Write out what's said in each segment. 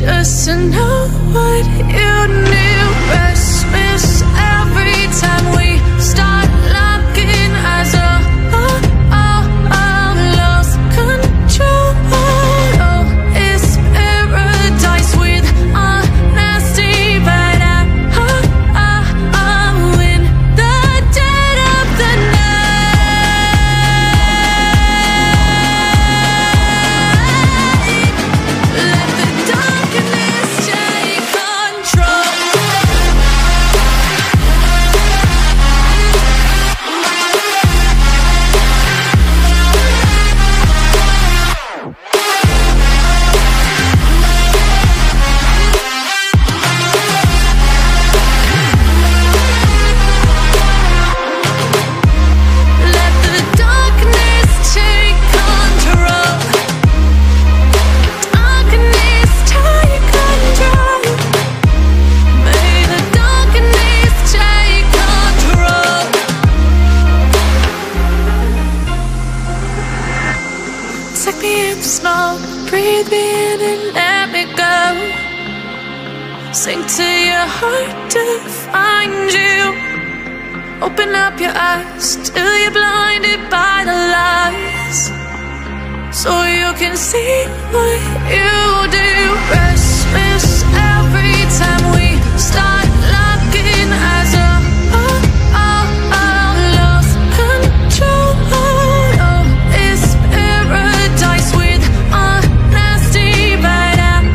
just to know what you knew. Restless every time we start locking eyes. Lost control. Oh, it's paradise with honesty, but I'm in the dead of the night. Let the darkness take control. Let the darkness take control. Darkness take control. May the darkness take control. Take me in small, breathe me in and let me go. Sink to your heart to find you. Open up your eyes till you're blinded by the lies, so you can see what you do. Restless every time we start locking eyes. Lost control. Oh, it's paradise with honesty, but I'm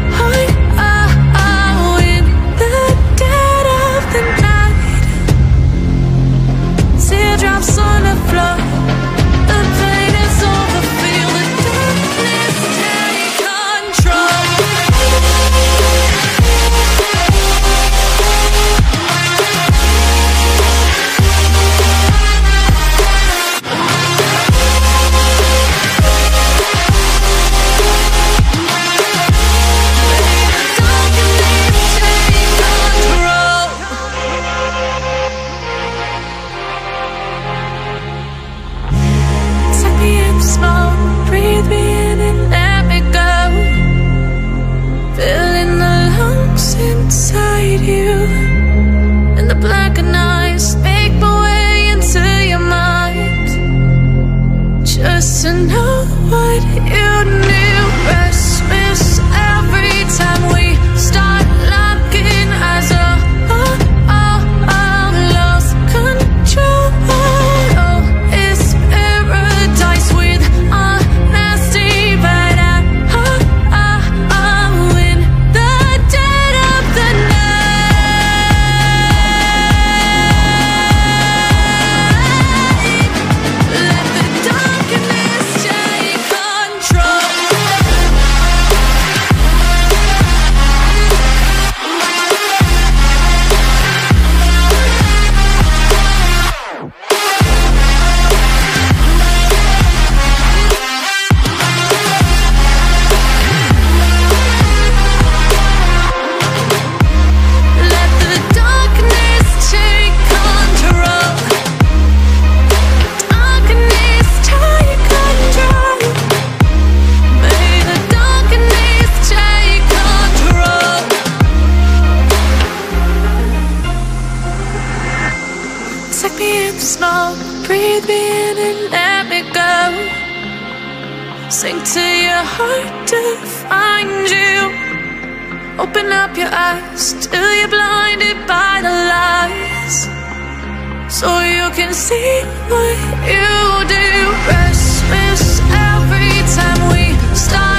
in the dead of the night. Teardrops on the floor. The pain is over. Feel the darkness take control. Take me in small, breathe me in and let me go. Filling the lungs inside you, and the blackened eyes make my way into your mind, just to know what you knew. Restless every time we start locking eyes. Lost control. Oh, it's paradise with honesty, but I'm in the dead of the night. Let the darkness take control. Let the darkness take control. Darkness take control. May the darkness take control. Take me in small, breathe me in and let me go. Sink to your heart to find you. Open up your eyes till you're blinded by the lies, so you can see what you do. Restless every time we start